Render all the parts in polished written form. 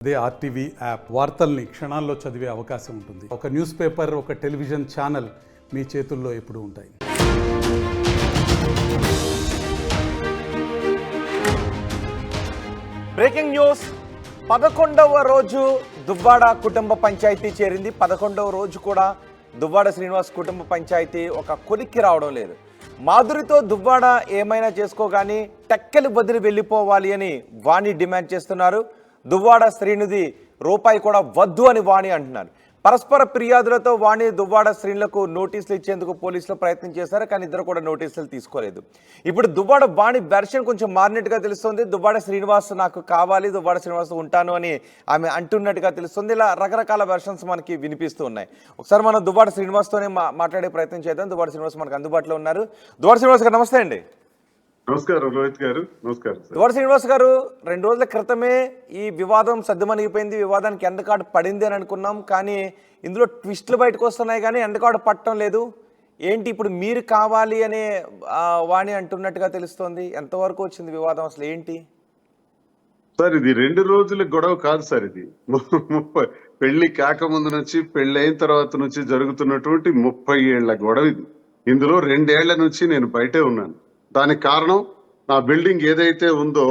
అదే RTV app వార్తల్ని క్షణాల్లో చదివే అవకాశం ఉంటుంది. ఒక న్యూస్ పేపర్, ఒక టెలివిజన్ ఛానల్ మీ చేతుల్లో ఎప్పుడూ ఉంటాయి. Breaking news. 11వ రోజు దువ్వాడ కుటుంబ పంచాయతీ చేరింది. 11వ రోజు కూడా దువ్వాడ శ్రీనివాస్ కుటుంబ పంచాయతీ ఒక కొలిక్కి రావడం లేదు. మాధురితో దువ్వాడ ఏమైనా చేసుకోగాని టెక్కలు బదిలి వెళ్ళిపోవాలి అని వాణి డిమాండ్ చేస్తున్నారు. దువ్వాడ శ్రీనిధి రూపాయి కూడా వద్దు అని వాణి అంటున్నారు. పరస్పర ఫిర్యాదులతో వాణి దువ్వాడ శ్రీనులకు నోటీసులు ఇచ్చేందుకు పోలీసులు ప్రయత్నం చేశారు, కానీ ఇద్దరు కూడా నోటీసులు తీసుకోలేదు. ఇప్పుడు దువ్వాడ వాణి వెర్షన్ కొంచెం మారినట్టుగా తెలుస్తుంది. దువ్వాడ శ్రీనివాస్ నాకు కావాలి, దువ్వాడ శ్రీనివాస్ ఉంటాను అని ఆమె అంటున్నట్టుగా తెలుస్తుంది. ఇలా రకరకాల వెర్షన్స్ మనకి వినిపిస్తూ ఉన్నాయి. ఒకసారి మనం దువ్వాడ శ్రీనివాస్తోనే మాట్లాడే ప్రయత్నం చేద్దాం. దువ్వాడ శ్రీనివాస్ మనకు అందుబాటులో ఉన్నారు. దువ్వాడ శ్రీనివాస్ గారు నమస్తే అండి. నమస్కారం రోహిత్ గారు. నమస్కారం. దువ్వాడ శ్రీనివాస్ గారు, 2 రోజుల క్రితమే ఈ వివాదం సద్దుమణిగిపోయింది, వివాదానికి ఎండ్ కార్డు పడింది అని అనుకున్నాం, కానీ ఇందులో ట్విస్టులు బయటకు వస్తున్నాయి కానీ ఎండ్ కార్డు పట్టడం లేదు. ఏంటి ఇప్పుడు మీరు కావాలి అనే వాణి అంటున్నట్టుగా తెలుస్తోంది. ఎంతవరకు వచ్చింది వివాదం, అసలు ఏంటి సార్? ఇది 2 రోజుల గొడవ కాదు సార్. ఇది పెళ్లి కాకముందు నుంచి పెళ్లి అయిన తర్వాత నుంచి జరుగుతున్నటువంటి 30 ఏళ్ల గొడవ ఇది. ఇందులో 2 ఏళ్ల నుంచి నేను బయటే ఉన్నాను. దానికి కారణం నా బిల్డింగ్ ఏదైతే ఉందో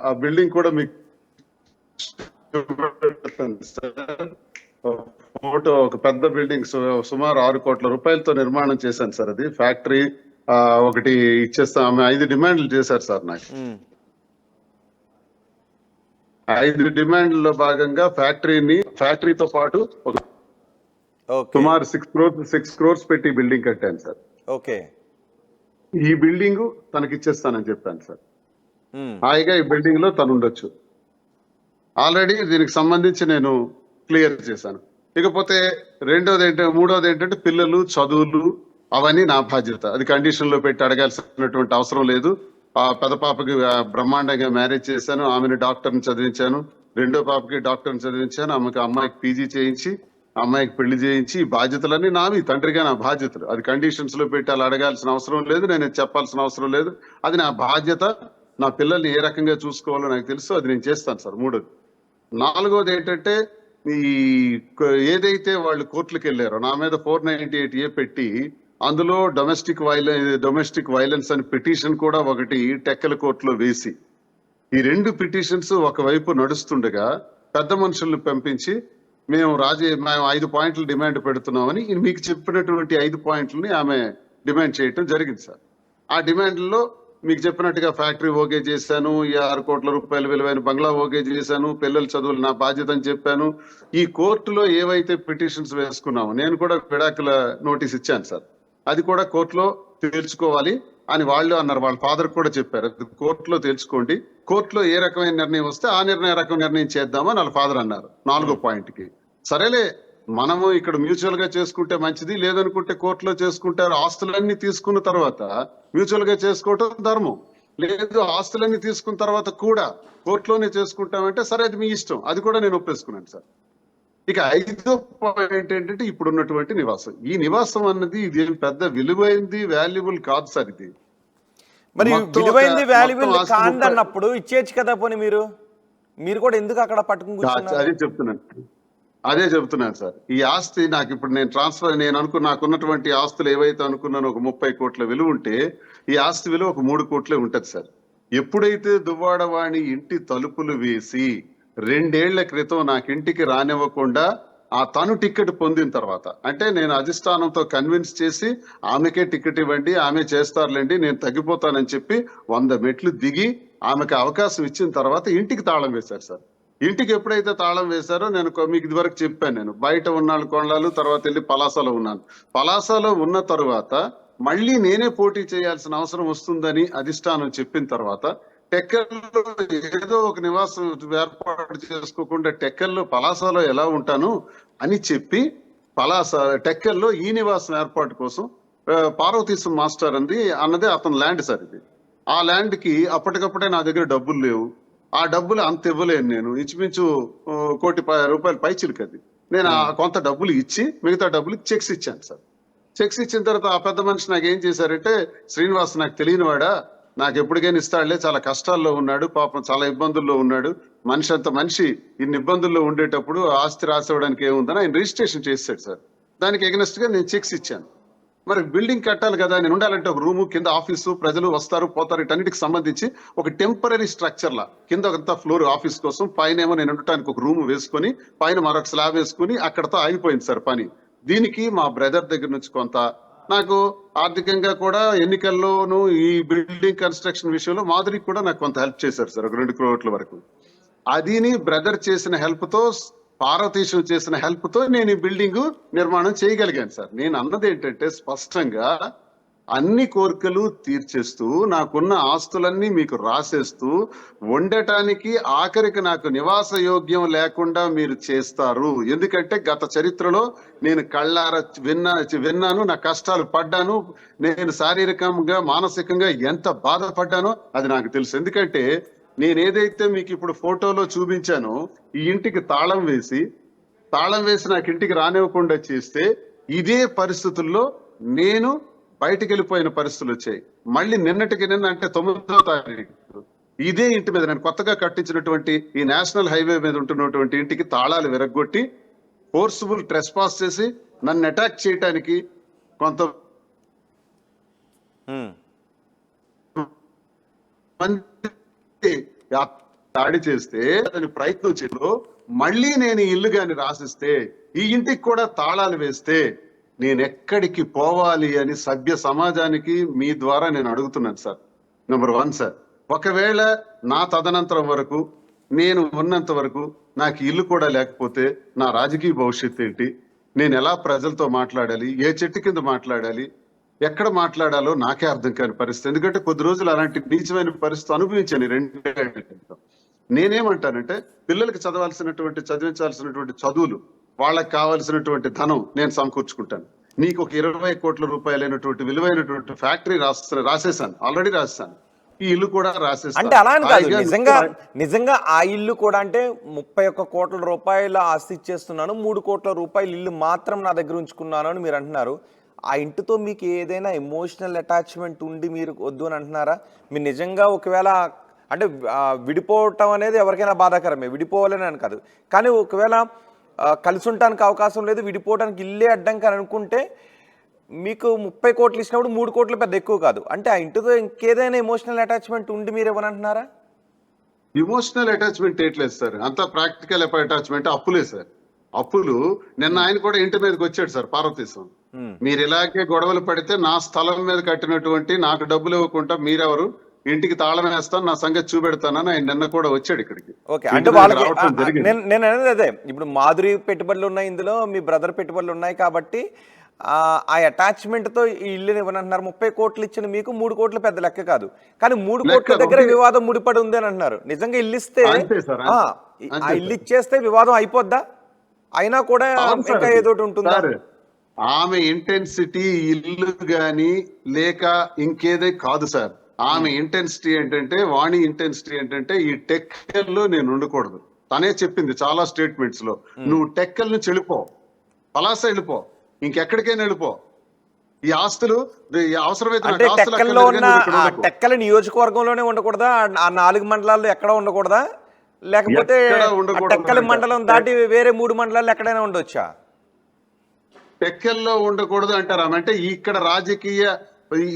ఆ బిల్డింగ్ కూడా మీకు ఫోటో, ఒక పెద్ద బిల్డింగ్ సుమారు 6 కోట్ల రూపాయలతో నిర్మాణం చేశాను సార్. అది ఫ్యాక్టరీ ఒకటి ఇచ్చేస్తాం. ఆమె 5 డిమాండ్లు చేశారు సార్ నాకు. 5 డిమాండ్లలో భాగంగా ఫ్యాక్టరీతో పాటు సుమారు 6 crores పెట్టి బిల్డింగ్ కట్టాను సార్. ఓకే, ఈ బిల్డింగ్ తనకి ఇచ్చేస్తానని చెప్పాను సార్. హాయిగా ఈ బిల్డింగ్ లో తను ఉండొచ్చు. ఆల్రెడీ దీనికి సంబంధించి నేను క్లియర్ చేశాను. ఇకపోతే మూడోది ఏంటంటే పిల్లలు చదువులు అవన్నీ నా బాధ్యత. అది కండిషన్ లో పెట్టి అడగాల్సినటువంటి అవసరం లేదు. ఆ పెద్ద పాపకి బ్రహ్మాండంగా మ్యారేజ్ చేశాను, ఆమెను డాక్టర్ని చదివించాను. రెండో పాపకి డాక్టర్ని చదివించాను, అమ్మాయికి పీజీ చేయించి అమ్మాయికి పెళ్లి చేయించి ఈ బాధ్యతలన్నీ నావి. తండ్రిగా నా బాధ్యతలు. అది కండిషన్స్ లో పెట్టి అలా అడగాల్సిన అవసరం లేదు, నేను చెప్పాల్సిన అవసరం లేదు. అది నా బాధ్యత. నా పిల్లల్ని ఏ రకంగా చూసుకోవాలో నాకు తెలుసు, అది నేను చేస్తాను సార్. 3ది. 4వది ఏంటంటే ఏదైతే వాళ్ళు కోర్టులకు వెళ్ళారో నా మీద 498A పెట్టి అందులో డొమెస్టిక్ వైలెన్స్ అని పిటిషన్ కూడా ఒకటి టెక్కల కోర్టులో వేసి, ఈ 2 పిటిషన్స్ ఒకవైపు నడుస్తుండగా పెద్ద మనుషులను పంపించి మేము 5 పాయింట్లు డిమాండ్ పెడుతున్నామని మీకు చెప్పినటువంటి 5 పాయింట్లని ఆమె డిమాండ్ చేయటం జరిగింది సార్. ఆ డిమాండ్లలో మీకు చెప్పినట్టుగా ఫ్యాక్టరీ ఓకే చేశాను, ఈ 6 కోట్ల రూపాయల విలువైన బంగ్లా ఓకే చేశాను, పిల్లల చదువులు నా బాధ్యత అని చెప్పాను. ఈ కోర్టులో ఏవైతే పిటిషన్స్ వేసుకున్నామో నేను కూడా విడాకుల నోటీస్ ఇచ్చాను సార్. అది కూడా కోర్టులో తేల్చుకోవాలి అని వాళ్ళు అన్నారు. వాళ్ళ ఫాదర్ కూడా చెప్పారు, కోర్టులో తేల్చుకోండి, కోర్టులో ఏ రకమైన నిర్ణయం వస్తే ఆ నిర్ణయం చేద్దామని వాళ్ళ ఫాదర్ అన్నారు 4వ పాయింట్కి. సరేలే, మనము ఇక్కడ మ్యూచువల్ గా చేసుకుంటే మంచిది, లేదనుకుంటే కోర్టులో చేసుకుంటారు. ఆస్తులన్నీ తీసుకున్న తర్వాత మ్యూచువల్ గా చేసుకోవటం ధర్మం. లేదు, ఆస్తులన్నీ తీసుకున్న తర్వాత కూడా కోర్టులోనే చేసుకుంటామంటే సరే, అది మీ ఇష్టం. అది కూడా నేను ఒప్పేసుకున్నాను సార్. ఇక 5వ పాయింట్ ఏంటంటే ఇప్పుడున్నటువంటి నివాసం. ఈ నివాసం అన్నది ఇది పెద్ద విలువైంది, వాల్యుబుల్ కాదు సార్. ఇది మరి విలువైంది, వాల్యుబుల్ కాదన్నప్పుడు ఇచ్చేచ్చు కదా పోనీ. మీరు కూడా ఎందుకు అక్కడ పట్టుకుని? అదే చెప్తున్నాను సార్. ఈ ఆస్తి నాకు ఇప్పుడు నాకున్నటువంటి ఆస్తులు ఏవైతే అనుకున్నానో ఒక 30 కోట్ల విలువ ఉంటే ఈ ఆస్తి విలువ ఒక 3 కోట్లే ఉంటది సార్. ఎప్పుడైతే దువ్వాడవాణి ఇంటి తలుపులు వేసి 2 ఏళ్ల క్రితం నాకింటికి రానివ్వకుండా తను టికెట్ పొందిన తర్వాత, అంటే నేను అధిష్టానంతో కన్విన్స్ చేసి ఆమెకే టికెట్ ఇవ్వండి, ఆమె చేస్తారులేండి, నేను తగ్గిపోతానని చెప్పి 100 మెట్లు దిగి ఆమెకు అవకాశం ఇచ్చిన తర్వాత ఇంటికి తాళం వేశారు సార్. ఇంటికి ఎప్పుడైతే తాళం వేశారో నేను మీకు ఇదివరకు చెప్పాను, నేను బయట ఉన్నాను కొన్నాళ్ళు, తర్వాత వెళ్ళి పలాసలో ఉన్నాను. పలాసలో ఉన్న తర్వాత మళ్ళీ నేనే పోటీ చేయాల్సిన అవసరం వస్తుందని అధిష్టానం చెప్పిన తర్వాత టెక్కల్లో ఏదో ఒక నివాసం ఏర్పాటు చేసుకోకుండా టెక్కల్లో పలాసలో ఎలా ఉంటాను అని చెప్పి టెక్కల్లో ఈ నివాసం ఏర్పాటు కోసం పార్వతీశం మాస్టర్ అన్నది అతని ల్యాండ్ సార్. ఇది ఆ ల్యాండ్ కి అప్పటికప్పుడే నా దగ్గర డబ్బులు లేవు. ఆ డబ్బులు అంత ఇవ్వలేను. నేను ఇంచుమించు 1 కోటి రూపాయల పైచిలుకు అది. నేను కొంత డబ్బులు ఇచ్చి మిగతా డబ్బులు చెక్స్ ఇచ్చాను సార్. చెక్స్ ఇచ్చిన తర్వాత ఆ పెద్ద మనిషి నాకు ఏం చేశారంటే, శ్రీనివాస్ నాకు తెలియనివాడా, నాకు ఎప్పటికైనా ఇస్తాడులే, చాలా కష్టాల్లో ఉన్నాడు పాపం, చాలా ఇబ్బందుల్లో ఉన్నాడు, మనిషి అంత మనిషి ఇన్ని ఇబ్బందుల్లో ఉండేటప్పుడు ఆస్తి రాసివ్వడానికి ఏముందని ఆయన రిజిస్ట్రేషన్ చేశాడు సార్. దానికి ఎగనెస్ట్ గా నేను చెక్స్ ఇచ్చాను. మరి బిల్డింగ్ కట్టాలి కదా, నేను ఉండాలంటే ఒక రూము కింద ఆఫీసు, ప్రజలు వస్తారు పోతారు, వీటన్నిటికి సంబంధించి ఒక టెంపరీ స్ట్రక్చర్ లా కింద ఒక ఫ్లోర్ ఆఫీస్ కోసం, పైన ఏమో నేను ఉండటానికి ఒక రూమ్ వేసుకొని, పైన మరొక స్లాబ్ వేసుకుని అక్కడతో ఆగిపోయింది సార్ పని. దీనికి మా బ్రదర్ దగ్గర నుంచి కొంత, నాకు ఆర్థికంగా కూడా ఎన్నికల్లోనూ ఈ బిల్డింగ్ కన్స్ట్రక్షన్ విషయంలో మాధురికి కూడా నాకు కొంత హెల్ప్ చేశారు సార్, ఒక 2 కోట్ల వరకు. అదిని బ్రదర్ చేసిన హెల్ప్ తో, పార్వతీశం చేసిన హెల్ప్ తో నేను ఈ బిల్డింగ్ నిర్మాణం చేయగలిగాను సార్. నేను అన్నది ఏంటంటే స్పష్టంగా అన్ని కోరికలు తీర్చేస్తూ, నాకున్న ఆస్తులన్నీ మీకు రాసేస్తూ, ఉండటానికి ఆఖరికి నాకు నివాస యోగ్యం లేకుండా మీరు చేస్తారు. ఎందుకంటే గత చరిత్రలో నేను కళ్ళారా విన్నాను, నా కష్టాలు పడ్డాను, నేను శారీరకంగా మానసికంగా ఎంత బాధపడ్డానో అది నాకు తెలుసు. ఎందుకంటే నేను ఏదైతే మీకు ఇప్పుడు ఫోటోలో చూపించానో, ఈ ఇంటికి తాళం వేసి నాకు ఇంటికి రానివ్వకుండా చేస్తే, ఇదే పరిస్థితుల్లో నేను బయటికి వెళ్ళిపోయిన పరిస్థితులు వచ్చాయి. మళ్ళీ నిన్నటికి నిన్న అంటే 9వ తారీఖు ఇదే ఇంటి మీద, నేను కొత్తగా కట్టించినటువంటి ఈ నేషనల్ హైవే మీద ఉంటున్నటువంటి ఇంటికి తాళాలు విరగ్గొట్టి ఫోర్స్ఫుల్ ట్రెస్పాస్ చేసి నన్ను అటాక్ చేయడానికి కొంత దాడి చేస్తే, అతని ప్రయత్నం చేయలో మళ్ళీ నేను ఈ ఇల్లు గాని రాసిస్తే, ఈ ఇంటికి కూడా తాళాలు వేస్తే నేను ఎక్కడికి పోవాలి అని సభ్య సమాజానికి మీ ద్వారా నేను అడుగుతున్నాను సార్. నెంబర్ 1 సార్, ఒకవేళ నా తదనంతరం వరకు, నేను ఉన్నంత వరకు నాకు ఇల్లు కూడా లేకపోతే నా రాజకీయ భవిష్యత్తు ఏంటి? నేను ఎలా ప్రజలతో మాట్లాడాలి? ఏ చెట్టు కింద మాట్లాడాలి? ఎక్కడ మాట్లాడాలో నాకే అర్థం కాని పరిస్థితి. ఎందుకంటే కొద్ది రోజులు అలాంటి నీచమైన పరిస్థితి అనుభవించాను 2 ఏళ్ల. నేనేమంటానంటే, పిల్లలకి చదివించాల్సినటువంటి చదువులు, వాళ్ళకి కావాల్సినటువంటి ధనం నేను సమకూర్చుకుంటాను. నీకు ఒక 20 కోట్ల రూపాయలైనటువంటి విలువైనటువంటి ఫ్యాక్టరీ రాసేసాను, ఆల్రెడీ రాసేసాను. ఈ ఇల్లు కూడా రాసేసాను. అంటే అలా అని కాదు, నిజంగా ఆ ఇల్లు కూడా అంటే 31 కోట్ల రూపాయల ఆస్తి ఇచ్చేస్తున్నాను, 3 కోట్ల రూపాయల ఇల్లు మాత్రం నా దగ్గర ఉంచుకున్నాను అని మీరు అంటున్నారు. ఆ ఇంటితో మీకు ఏదైనా ఎమోషనల్ అటాచ్మెంట్ ఉండి మీరు వద్దు అని అంటున్నారా? మీరు నిజంగా ఒకవేళ అంటే విడిపోవటం అనేది ఎవరికైనా బాధాకరమే, విడిపోవాలని అని కాదు, కానీ ఒకవేళ కలిసి ఉండటానికి అవకాశం లేదు, విడిపోవడానికి ఇల్లే అడ్డంకి అని అనుకుంటే, మీకు 30 కోట్లు ఇచ్చినప్పుడు 3 కోట్లు పెద్ద ఎక్కువ కాదు. అంటే ఆ ఇంటితో ఇంకేదైనా ఎమోషనల్ అటాచ్మెంట్ ఉండి మీరు ఏమనంటున్నారా? ఎమోషనల్ అటాచ్మెంట్ ఏట్లేదు సార్, అంతా ప్రాక్టికల్ అటాచ్మెంట్. అప్పులే సార్, అప్పులు. నిన్న ఆయన కూడా ఇంటి మీదకి వచ్చాడు సార్, పార్వతీశం. మీరు ఇలాగే గొడవలు పడితే నా స్థలం మీద కట్టినటువంటి నాకు డబ్బులు ఇవ్వకుండా మీరెవరు, ఇంటికి తాళం వేస్తాను, నా సంగతి చూపెడతానని ఆయన నిన్న కూడా వచ్చాడు ఇక్కడికి. ఓకే, అంటే వాళ్ళకి నేను అనేది అదే, ఇప్పుడు మాధురి పెట్టుబడులు ఉన్నాయి, ఇందులో మీ బ్రదర్ పెట్టుబడులు ఉన్నాయి, కాబట్టి ఆ అటాచ్మెంట్ తో ఈ ఇల్లు ఇవ్వనంటున్నారు. 30 కోట్లు ఇచ్చిన మీకు 3 కోట్లు పెద్ద లెక్క కాదు, కానీ 3 కోట్ల దగ్గర వివాదం ముడిపడి ఉంది అని అంటున్నారు. నిజంగా ఇల్లు ఇస్తే, ఆ ఇల్లు ఇచ్చేస్తే వివాదం అయిపోద్దా? అయినా కూడా ఇంకా ఏదో ఉంటుందా? ఆమె ఇంటెన్సిటీ ఇల్లు గాని లేక ఇంకేదే కాదు సార్. ఆమె ఇంటెన్సిటీ ఏంటంటే, వాణి ఇంటెన్సిటీ ఏంటంటే, ఈ టెక్కల్లో నేను ఉండకూడదు. తనే చెప్పింది చాలా స్టేట్మెంట్స్ లో, నువ్వు టెక్కల్ నుంచి వెళ్ళిపో, పలాస వెళ్ళిపో, ఇంకెక్కడికైనా వెళ్ళిపో, ఈ ఆస్తులు అవసరమైతే టెక్కల నియోజకవర్గంలోనే ఉండకూడదా? ఆ 4 మండలాల్లో ఎక్కడ ఉండకూడదా? లేకపోతే టెక్కల మండలం దాటి వేరే 3 మండలాల్లో ఎక్కడైనా ఉండొచ్చా? టెక్కల్లో ఉండకూడదు అంటారా? అంటే ఇక్కడ రాజకీయ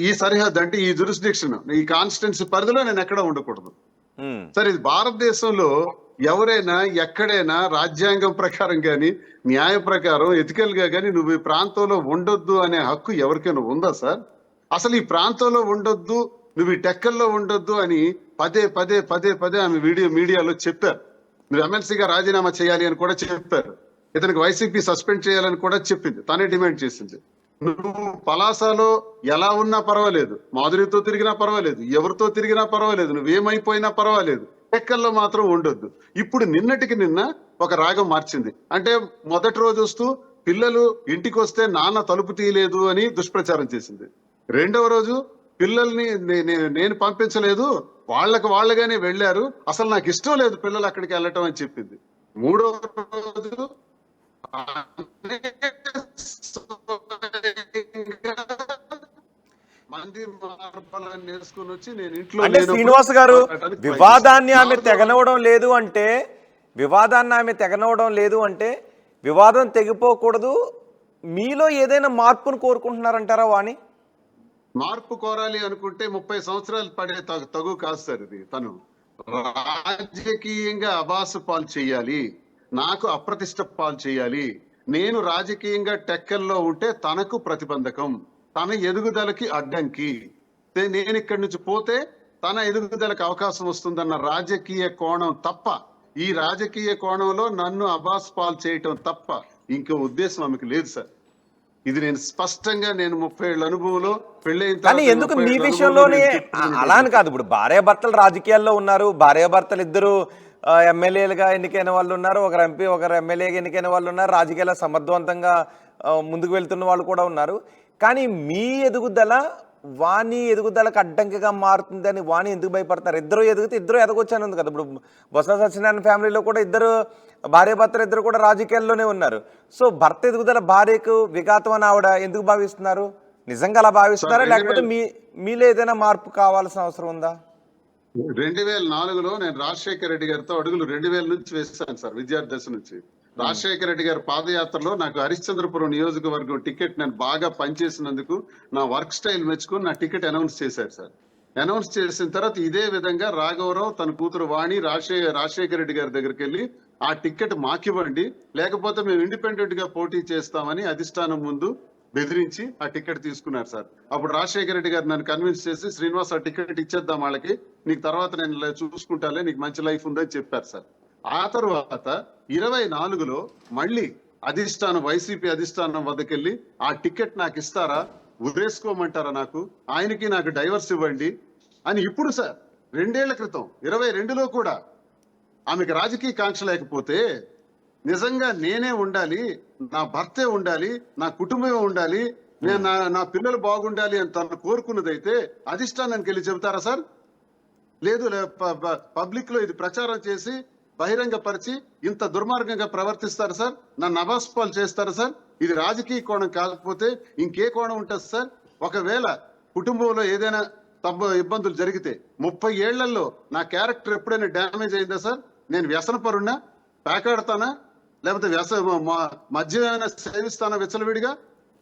ఈ సరిహద్దు, అంటే ఈ జురిస్డిక్షన్, ఈ కాన్స్టిట్యున్సీ పరిధిలో నేను ఎక్కడ ఉండకూడదు. సరే, ఇది భారతదేశంలో ఎవరైనా ఎక్కడైనా రాజ్యాంగం ప్రకారం గాని, న్యాయ ప్రకారం, ఎథికల్ గా గాని నువ్వు ఈ ప్రాంతంలో ఉండొద్దు అనే హక్కు ఎవరికైనా ఉందా సార్? అసలు ఈ ప్రాంతంలో ఉండొద్దు, నువ్వు ఈ టెక్కల్లో ఉండొద్దు అని పదే ఆమె మీడియాలో చెప్పారు. నువ్వు ఎమ్మెల్సీగా రాజీనామా చేయాలి అని కూడా చెప్పారు. ఇతనికి వైసీపీ సస్పెండ్ చేయాలని కూడా చెప్పింది, తనే డిమాండ్ చేసింది. నువ్వు పలాసలో ఎలా ఉన్నా పర్వాలేదు, మాధురితో తిరిగినా పర్వాలేదు, ఎవరితో తిరిగినా పర్వాలేదు, నువ్వేమైపోయినా పర్వాలేదు, టెక్కల్లో మాత్రం ఉండొద్దు. ఇప్పుడు నిన్నటికి నిన్న ఒక రాగం మార్చింది. అంటే మొదటి రోజు వస్తూ పిల్లలు ఇంటికి వస్తే నాన్న తలుపు తీయలేదు అని దుష్ప్రచారం చేసింది. 2వ రోజు పిల్లల్ని నేను పంపించలేదు, వాళ్ళుగానే వెళ్ళారు, అసలు నాకు ఇష్టం లేదు పిల్లలు అక్కడికి వెళ్ళటం అని చెప్పింది. 3వ రోజు మంది మార్పాలని చేసుకుని వచ్చి నేను ఇంట్లో అంటే లేనప్పుడు శ్రీనివాస్ గారు మాట్లాడడానికి వివాదాన్ని ఆమె ప్రయత్నిస్తాను. తెగనవడం లేదు అంటే వివాదం తెగిపోకూడదు, మీలో ఏదైనా మార్పును కోరుకుంటున్నారంటారా వాణి? మార్పు కోరాలి అనుకుంటే 30 సంవత్సరాలు పడే తగు కాదు సార్ ఇది. తను రాజకీయంగా అబాసు పాలు చేయాలి, నాకు అప్రతిష్ట పాలు చేయాలి. నేను రాజకీయంగా టెక్కల్లో ఉంటే తనకు ప్రతిబంధకం, తన ఎదుగుదలకి అడ్డంకి. నేను ఇక్కడి నుంచి పోతే తన ఎదుగుదలకు అవకాశం వస్తుందన్న రాజకీయ కోణం తప్ప, ఈ రాజకీయ కోణంలో నన్ను అబాస్ పాలు చేయటం తప్ప ఇంకో ఉద్దేశం ఆమెకు లేదు సార్. ఇది నేను స్పష్టంగా, నేను 30 ఏళ్ళ అనుభవంలో పెళ్ళైన కానీ తర్వాత ఎందుకు 30 మీ ఏళ్ళ విషయంలోనే అనుభవంలో నేను చెప్తున్నాను. అలా అని కాదు, ఇప్పుడు భార్యాభర్తలు రాజకీయాల్లో ఉన్నారు, భార్యాభర్తలు ఇద్దరు ఎమ్మెల్యేలుగా ఎన్నికైన వాళ్ళు ఉన్నారు, ఒకరు ఎంపీ ఒకరు ఎమ్మెల్యేగా ఎన్నికైన వాళ్ళు ఉన్నారు, రాజకీయాల్లో సమర్థవంతంగా ముందుకు వెళ్తున్న వాళ్ళు కూడా ఉన్నారు. కానీ మీ ఎదుగుదల వాణి ఎదుగుదలకు అడ్డంకిగా మారుతుందని వాణి ఎందుకు భయపడతారు? ఇద్దరు ఎదిగితే ఇద్దరు ఎదగొచ్చాను ఉంది కదా. ఇప్పుడు బొత్స సత్యనారాయణ ఫ్యామిలీలో కూడా ఇద్దరు భార్యాభర్తలు ఇద్దరు కూడా రాజకీయాల్లోనే ఉన్నారు. సో భర్త ఎదుగుదల భార్యకు విఘాతం అని ఆవిడ ఎందుకు భావిస్తున్నారు? నిజంగా అలా భావిస్తున్నారా, లేకపోతే మీలో ఏదైనా మార్పు కావాల్సిన అవసరం ఉందా? 2004లో నేను రాజశేఖర రెడ్డి గారితో అడుగులు 2000 నుంచి వేస్తాను సార్, విద్యార్థి దశ నుంచి. రాజశేఖర రెడ్డి గారి పాదయాత్రలో నాకు హరిశ్చంద్రపురం నియోజకవర్గం టికెట్ నేను బాగా పనిచేసినందుకు నా వర్క్ స్టైల్ మెచ్చుకుని నా టికెట్ అనౌన్స్ చేశారు సార్. అనౌన్స్ చేసిన తర్వాత ఇదే విధంగా రాఘవరావు తన కూతురు వాణి రాజశేఖర రెడ్డి గారి దగ్గరికి వెళ్ళి ఆ టికెట్ మాకివ్వండి, లేకపోతే మేము ఇండిపెండెంట్ గా పోటీ చేస్తామని అధిష్టానం ముందు బెదిరించి ఆ టికెట్ తీసుకున్నారు సార్. అప్పుడు రాజశేఖర రెడ్డి గారు నన్ను కన్విన్స్ చేసి, శ్రీనివాస్ ఆ టికెట్ ఇచ్చేద్దాం వాళ్ళకి, నీకు తర్వాత నేను చూసుకుంటాలే, నీకు మంచి లైఫ్ ఉందని చెప్పారు సార్. ఆ తర్వాత 24లో మళ్ళీ అధిష్టానం, వైసీపీ అధిష్టానం వద్దకెళ్ళి ఆ టికెట్ నాకు ఇస్తారా, ఉరేసుకోమంటారా, ఆయనకి నాకు డైవర్స్ ఇవ్వండి అని ఇప్పుడు సార్ 2 ఏళ్ల క్రితం 22లో కూడా ఆమెకు రాజకీయ కాంక్ష లేకపోతే నిజంగా నేనే ఉండాలి, నా భర్తే ఉండాలి, నా కుటుంబమే ఉండాలి, నేను నా పిల్లలు బాగుండాలి అని తను కోరుకున్నదైతే అధిష్టానానికి వెళ్ళి చెబుతారా సార్? లేదు, పబ్లిక్ లో ఇది ప్రచారం చేసి బహిరంగపరిచి ఇంత దుర్మార్గంగా ప్రవర్తిస్తారు సార్, నన్ను అబాస్పాలు చేస్తారు సార్. ఇది రాజకీయ కోణం కాకపోతే ఇంకే కోణం ఉంటుంది సార్? ఒకవేళ కుటుంబంలో ఏదైనా ఇబ్బందులు జరిగితే 30 ఏళ్లలో నా క్యారెక్టర్ ఎప్పుడైనా డ్యామేజ్ అయిందా సార్? నేను వ్యసనపరున్నా, పేకాడతానా, లేకపోతే మద్యం ఏమైనా సేవిస్తానా విచ్చలవిడిగా,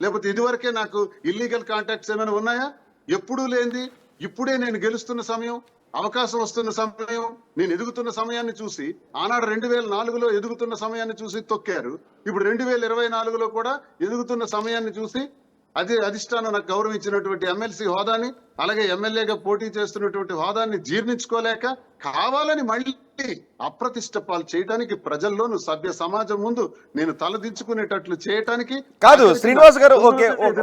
లేకపోతే ఇదివరకే నాకు ఇల్లీగల్ కాంటాక్ట్స్ ఏమైనా ఉన్నాయా? ఎప్పుడూ లేనిది ఇప్పుడే నేను గెలుస్తున్న సమయం, అవకాశం వస్తున్న సమయం, నేను ఎదుగుతున్న సమయాన్ని చూసి, ఆనాడు 2004లో ఎదుగుతున్న సమయాన్ని చూసి తొక్కారు, ఇప్పుడు 2024లో కూడా ఎదుగుతున్న సమయాన్ని చూసి అదే అధిష్టానం నాకు గౌరవించినటువంటి ఎమ్మెల్సీ హోదాని, అలాగే ఎమ్మెల్యేగా పోటీ చేస్తున్నటువంటి హోదాన్ని జీర్ణించుకోలేక కావాలని మళ్ళీ అప్రతిష్ట పాలు చేయడానికి, ప్రజల్లోను సభ్య సమాజం ముందు నేను తలదించుకునేటట్లు చేయటానికి కాదు. శ్రీనివాస్ గారు,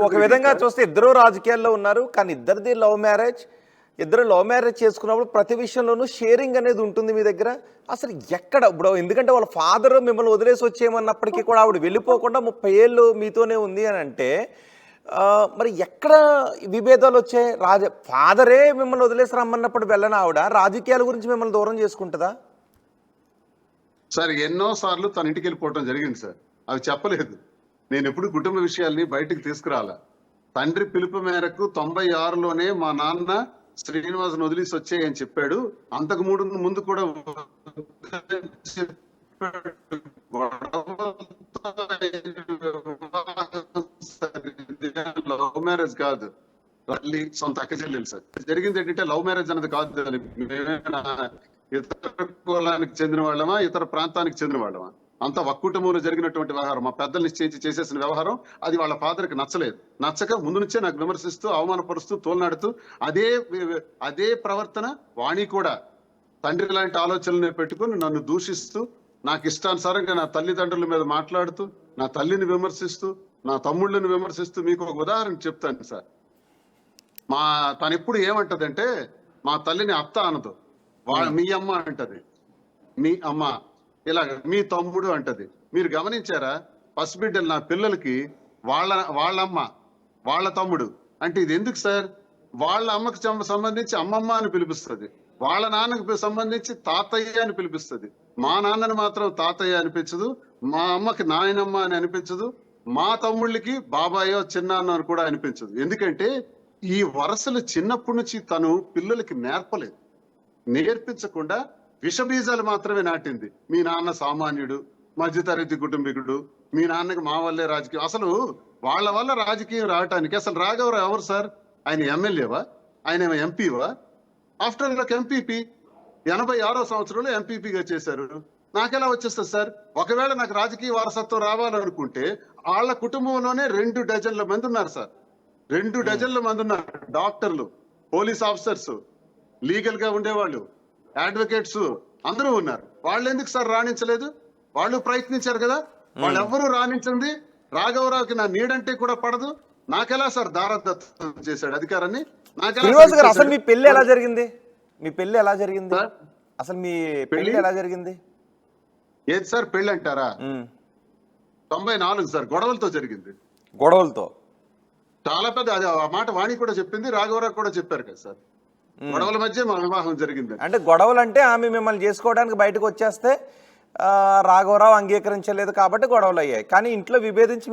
ఒక విధంగా చూస్తే ఇద్దరు రాజకీయాల్లో ఉన్నారు, కానీ ఇద్దరిది లవ్ మ్యారేజ్. ఇద్దరు లవ్ మ్యారేజ్ చేసుకున్నప్పుడు ప్రతి విషయంలోనూ షేరింగ్ అనేది ఉంటుంది మీ దగ్గర. అసలు ఎక్కడ ఇప్పుడు, ఎందుకంటే వాళ్ళ ఫాదర్ మిమ్మల్ని వదిలేసి వచ్చేయమన్నప్పటికీ కూడా ఆవిడ వెళ్ళిపోకుండా 30 ఏళ్ళు మీతోనే ఉంది అని అంటే మరి ఎక్కడ విభేదాలు వచ్చాయి? ఫాదరే మిమ్మల్ని వదిలేసి రమ్మన్నప్పుడు వెళ్ళని ఆవిడ రాజకీయాల గురించి మిమ్మల్ని దూరం చేసుకుంటుందా? సార్ ఎన్నో సార్లు తన ఇంటికి వెళ్ళిపోవటం జరిగింది సార్, అవి చెప్పలేదు. నేను ఎప్పుడు కుటుంబ విషయాల్ని బయటకు తీసుకురాలా. తండ్రి పిలుపు మేరకు 96లోనే మా నాన్న శ్రీనివాసను వదిలేసి వచ్చేయని చెప్పాడు. అంతకు ముందు కూడా లవ్ మ్యారేజ్ కాదు, తల్లి సొంత అక్క చెల్లెలు సార్. జరిగింది ఏంటంటే లవ్ మ్యారేజ్ అన్నది కాదు, ఇతర కులానికి చెందిన వాళ్ళమా, ఇతర ప్రాంతానికి చెందిన వాళ్ళమా, అంతా ఒక కుటుంబంలో జరిగినటువంటి వ్యవహారం. మా పెద్దలు నిశ్చయించి చేసేసిన వ్యవహారం అది వాళ్ళ ఫాదర్కి నచ్చక ముందు నుంచే నాకు విమర్శిస్తూ, అవమానపరుస్తూ, తోలనాడుతూ అదే ప్రవర్తన వాణి కూడా తండ్రి లాంటి ఆలోచనలు పెట్టుకుని నన్ను దూషిస్తూ, నాకు ఇష్టానుసారంగా నా తల్లిదండ్రుల మీద మాట్లాడుతూ, నా తల్లిని విమర్శిస్తూ, నా తమ్ముళ్ళని విమర్శిస్తూ. మీకు ఒక ఉదాహరణ చెప్తాను సార్. తను ఎప్పుడు ఏమంటదంటే, మా తల్లిని అత్త అనదు, మీ అమ్మ అంటది, మీ అమ్మ, ఇలాగ మీ తమ్ముడు అంటది. మీరు గమనించారా? పసిబిడ్డలు నా పిల్లలకి వాళ్ళ అమ్మ వాళ్ళ తమ్ముడు అంటే ఇది ఎందుకు సార్? వాళ్ళ అమ్మకి సంబంధించి అమ్మమ్మ అని పిలిపిస్తుంది, వాళ్ళ నాన్నకి సంబంధించి తాతయ్య అని పిలిపిస్తుంది. మా నాన్నని మాత్రం తాతయ్య అనిపించదు, మా అమ్మకి నాయనమ్మ అని అనిపించదు, మా తమ్ముళ్ళకి బాబాయో చిన్నాన్న అని కూడా అనిపించదు. ఎందుకంటే ఈ వరసలు చిన్నప్పటి నుంచి తను పిల్లలకి నేర్పలేదు. నేర్పించకుండా విషబీజాలు మాత్రమే నాటింది. మీ నాన్న సామాన్యుడు, మధ్యతరగతి కుటుంబీకుడు, మీ నాన్నకి మా వల్లే రాజకీయం. అసలు వాళ్ళ వల్ల రాజకీయం రావటానికి అసలు రాఘవరావు ఎవరు సార్? ఆయన ఎమ్మెల్యేవా? ఆయన ఎంపీవా? ఆఫ్టర్ ఒక ఎంపీపీ 86వ సంవత్సరంలో ఎంపీపీగా చేశారు. నాకెలా వచ్చేస్తుంది సార్? ఒకవేళ నాకు రాజకీయ వారసత్వం రావాలనుకుంటే వాళ్ళ కుటుంబంలోనే 2 డజన్ల మంది ఉన్నారు సార్. 2 డజన్ల మంది ఉన్నారు. డాక్టర్లు, పోలీస్ ఆఫీసర్స్, లీగల్ గా ఉండేవాళ్ళు, అడ్వకేట్స్ అందరూ ఉన్నారు. వాళ్ళు ఎందుకు సార్ రాణించలేదు? వాళ్ళు ప్రయత్నించారు కదా. వాళ్ళు ఎవ్వరూ రాణించింది. రాఘవరావుకి నా నీడంటే కూడా పడదు. నాకెలా సార్ దారదత్తం చేశాడు అధికారాన్ని? శ్రీనివాస్ గారు, అసలు మీ పెళ్లి ఎలా జరిగింది? మీ పెళ్లి ఎలా జరిగింది? సార్, అసలు మీ పెళ్లి ఎలా జరిగింది? ఏది సార్ పెళ్లి అంటారా? 94 సార్, గొడవలతో జరిగింది. గొడవలతో? చాలా పెద్ద అది ఆ మాట వాణి కూడా చెప్పింది, రాఘవరావు కూడా చెప్పారు కదా సార్. గొడవల మధ్య మా వివాహం జరిగింది. అంటే గొడవలు అంటే ఆమె మిమ్మల్ని చేసుకోవడానికి బయటకు వచ్చేస్తే రాఘవరావు అంగీకరించలేదు కాబట్టి గొడవలు అయ్యాయి. కానీ ఇంట్లో విభేదించి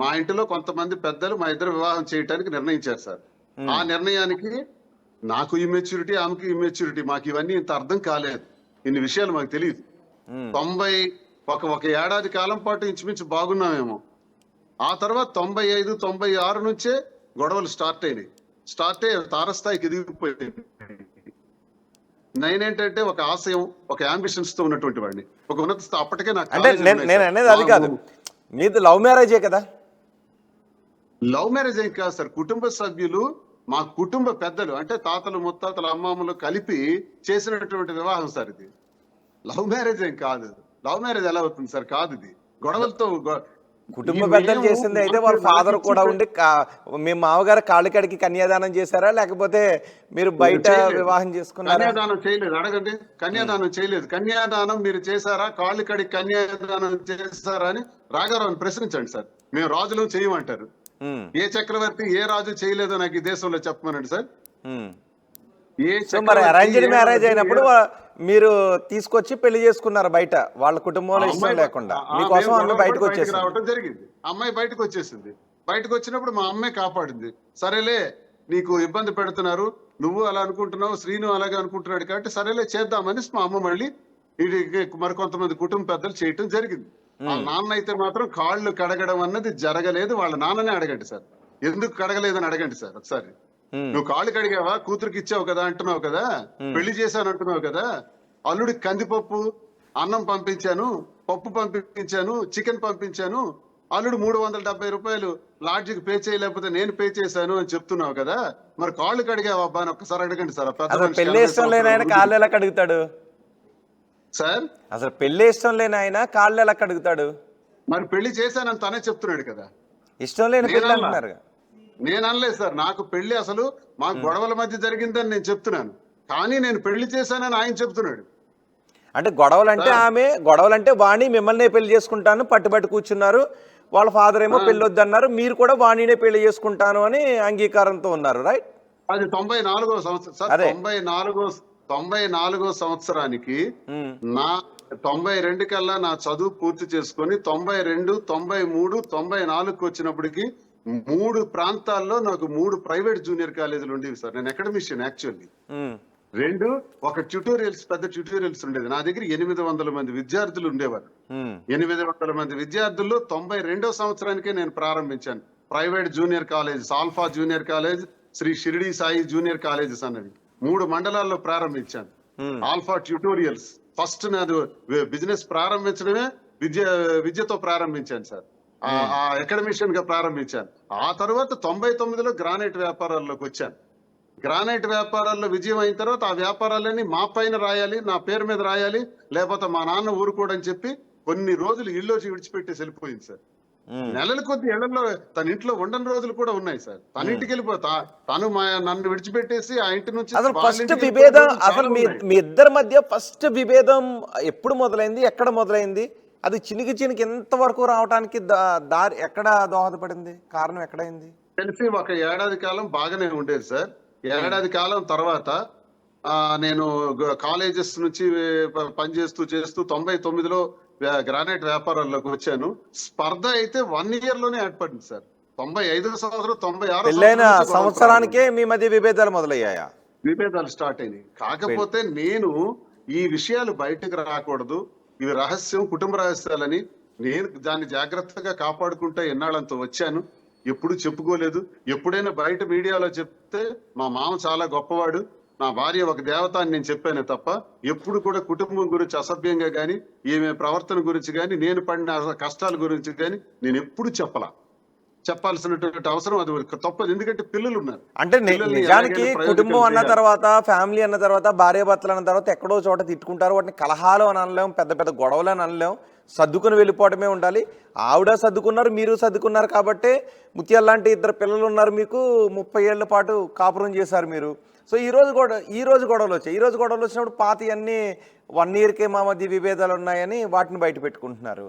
మా ఇంటిలో కొంతమంది పెద్దలు మా ఇద్దరు వివాహం చేయడానికి నిర్ణయించారు సార్. ఆ నిర్ణయానికి నాకు ఇమ్మెచ్యూరిటీ, ఆమెకి ఇమ్మెచ్యూరిటీ, మాకు ఇవన్నీ ఇంత అర్థం కాలేదు. ఇన్ని విషయాలు మాకు తెలియదు. 91 ఏడాది కాలం పాటు ఇంచుమించు బాగున్నామేమో. ఆ తర్వాత 95, 96 నుంచే గొడవలు స్టార్ట్ అయ్యి తారస్థాయికి ఎదిగిపోయింది. నేనేంటంటే ఒక ఆశయం, ఒక అంబిషన్స్ తో ఉన్నటువంటి వాడిని, ఒక ఉన్నత స్థాయి. అప్పటికే నాకు అంటే నేను అనేది అది కాదు, మీది లవ్ మ్యారేజే కదా? లవ్ మ్యారేజ్ ఏం కాదు సార్. కుటుంబ సభ్యులు, మా కుటుంబ పెద్దలు అంటే తాతలు, ముత్తాతలు, అమ్మమ్మలు కలిపి చేసినటువంటి వివాహం సార్ ఇది. లవ్ మ్యారేజ్ ఏం కాదు. లవ్ మ్యారేజ్ ఎలా అవుతుంది సార్? కాదు, ఇది గొడవలతో. కుటుంబ పెద్దలు చేసింది అయితే వాళ్ళ ఫాదర్ కూడా ఉండి మీ మామగారు కాళ్ళకడికి కన్యాదానం చేశారా, లేకపోతే మీరు బయట వివాహం చేసుకున్నారా? కన్యాదానం చేయలేదు, అడగండి. కన్యాదానం చేయలేదు. కన్యాదానం మీరు చేశారా, కాళ్ళకడికి కన్యాదానం చేశారా అని రాఘవరావుని ప్రశ్నించండి సార్. మేము రాజులు చేయమంటారు. ఏ చక్రవర్తి, ఏ రాజు చేయలేదో నాకు ఈ దేశంలో చెప్పమనండి సార్. మరి అరేంజ్డ్ మ్యారేజ్ అయినప్పుడు మీరు తీసుకొచ్చి పెళ్లి చేసుకున్నారు బయట, వాళ్ళ కుటుంబంలో ఇష్టం లేకుండా. మీకోసం అమ్మాయి బయటకు వచ్చేసి రావడం జరిగింది. అమ్మాయి బయటకు వచ్చేసింది. బయటకు వచ్చినప్పుడు మా అమ్మాయి కాపాడింది. సరేలే, నీకు ఇబ్బంది పెడుతున్నారు, నువ్వు అలా అనుకుంటున్నావు, శ్రీను అలాగే అనుకుంటున్నాడు కాబట్టి సరేలే చేద్దామని మా అమ్మ మళ్ళీ మరికొంతమంది కుటుంబ పెద్దలు చేయటం జరిగింది. వాళ్ళ నాన్న అయితే మాత్రం కాళ్ళు కడగడం అన్నది జరగలేదు. వాళ్ళ నాన్ననే అడగండి సార్, ఎందుకు కడగలేదని అడగండి సార్ ఒకసారి. నువ్వు కాళ్ళు కడిగావా, కూతురికి ఇచ్చావు కదా అంటున్నావు కదా, పెళ్లి చేశాను అంటున్నావు కదా, అల్లుడికి కందిపప్పు, అన్నం పంపించాను, పప్పు పంపించాను, చికెన్ పంపించాను, అల్లుడు 370 రూపాయలు లాడ్జికి పే చేయలేకపోతే నేను పే చేశాను అని చెప్తున్నావు కదా, మరి కాళ్ళు కడిగావా అబ్బా అని ఒక్కసారి అడగండి సార్. పెళ్లి ఇష్టం లేని ఆయన కాళ్ళు ఎలా కడుగుతాడు సార్? అసలు పెళ్లి ఇష్టం లేని ఆయన కాళ్ళు ఎలా కడుగుతాడు? మరి పెళ్లి చేశానని తనే చెప్తున్నాడు కదా. ఇష్టం లేని పెళ్లి అంటున్నారు. నేను అనలేదు సార్. నాకు పెళ్లి అసలు మా గొడవల మధ్య జరిగిందని నేను చెప్తున్నాను, కానీ నేను పెళ్లి చేశానని ఆయన చెప్తున్నాడు. అంటే గొడవలంటే వాణి మిమ్మల్ని పెళ్లి చేసుకుంటాను పట్టుబట్టి కూర్చున్నారు, వాళ్ళ ఫాదర్ ఏమో పెళ్లి వద్దన్నారు, మీరు కూడా వాణినే పెళ్లి చేసుకుంటాను అని అంగీకారంతో ఉన్నారు, రైట్? అది 94వ సంవత్సరం సార్. 94వ సంవత్సరానికి నా 92 కల్లా నా చదువు పూర్తి చేసుకొని 92, 93, 94కి వచ్చినప్పటికి 3 ప్రాంతాల్లో నాకు 3 ప్రైవేట్ జూనియర్ కాలేజీలు ఉండేవి సార్. నేను అకాడమిషియన్ యాక్చువల్లీ. 2 ఒక ట్యూటోరియల్స్, పెద్ద ట్యూటోరియల్స్ ఉండేది. నా దగ్గర 800 మంది విద్యార్థులు ఉండేవారు. 800 మంది విద్యార్థుల్లో 92వ సంవత్సరానికే నేను ప్రారంభించాను private junior college, Alpha junior college, Shri Shirdi Sai junior colleges అన్నవి 3 మండలాల్లో ప్రారంభించాను. ఆల్ఫా ట్యూటోరియల్స్ ఫస్ట్ నాది బిజినెస్ ప్రారంభించడమే విద్యతో ప్రారంభించాను సార్. అకాడమిషియన్ గా ప్రారంభించాను. ఆ తర్వాత 99లో గ్రానైట్ వ్యాపారాల్లోకి వచ్చాను. గ్రానైట్ వ్యాపారాల్లో విజయం అయిన తర్వాత ఆ వ్యాపారాలన్నీ మా పైన రాయాలి, నా పేరు మీద రాయాలి, లేకపోతే మా నాన్న ఊరుకోడని చెప్పి కొన్ని రోజులు ఇల్లోచి విడిచిపెట్టేసి వెళ్ళిపోయింది సార్. నెలల కొద్ది ఇళ్లలో తన ఇంట్లో ఉండని రోజులు కూడా ఉన్నాయి సార్. తన ఇంటికి వెళ్ళిపోతా, తను నన్ను విడిచిపెట్టేసి ఆ ఇంటి నుంచి. అసలు ఫస్ట్ విభేదం, అసలు మీ ఇద్దరి మధ్య ఫస్ట్ విభేదం ఎప్పుడు మొదలైంది, ఎక్కడ మొదలైంది? అది చినికి ఎంత వరకు రావడానికి దారి ఎక్కడ దోహదపడింది? కారణం ఎక్కడైంది? తెలిసి ఒక ఏడాది కాలం బాగానే ఉండేది సార్. ఏడాది కాలం తర్వాత నేను కాలేజెస్ నుంచి పనిచేస్తూ 99లో గ్రానైట్ వ్యాపారాల్లోకి వచ్చాను. స్పర్ధ అయితే 1 year లోనే ఏర్పడింది సార్. 95వ సంవత్సరం 96 పెళ్ళైన సంవత్సరానికే మీ మధ్య విభేదాలు మొదలయ్యాయా? విభేదాలు స్టార్ట్ అయినాయి. కాకపోతే నేను ఈ విషయాలు బయటకు రాకూడదు, ఇవి రహస్యం, కుటుంబ రహస్యాలని నేను దాన్ని జాగ్రత్తగా కాపాడుకుంటా ఎన్నాళ్ళంత వచ్చాను. ఎప్పుడు చెప్పుకోలేదు. ఎప్పుడైనా బయట మీడియాలో చెప్తే మా మామ చాలా గొప్పవాడు, నా భార్య ఒక దేవత అని నేను చెప్పానే తప్ప ఎప్పుడు కూడా కుటుంబం గురించి అసభ్యంగా కానీ ఈమె ప్రవర్తన గురించి కానీ నేను పడిన కష్టాల గురించి కానీ నేను ఎప్పుడు చెప్పాల్సినటువంటి అవసరం అది తప్పదు. ఎందుకంటే పిల్లలు ఉన్నారు. అంటే నిజానికి కుటుంబం అన్న తర్వాత, ఫ్యామిలీ అన్న తర్వాత, భార్యాభర్తలు అన్న తర్వాత ఎక్కడో చోట తిట్టుకుంటారు. వాటిని కలహాలు అని అనలేం, పెద్ద పెద్ద గొడవలు అని అనలేం. సర్దుకుని వెళ్ళిపోవడమే ఉండాలి. ఆవిడ సర్దుకున్నారు, మీరు సర్దుకున్నారు కాబట్టి ముత్యాల లాంటి 2 పిల్లలు ఉన్నారు మీకు. 30 ఏళ్ల పాటు కాపురం చేశారు మీరు. సో ఈ రోజు గొడవలు వచ్చాయి. ఈ రోజు గొడవలు వచ్చినప్పుడు పాతి అన్ని 1 ఇయర్కే మా మధ్య విభేదాలు ఉన్నాయని వాటిని బయట పెట్టుకుంటున్నారు.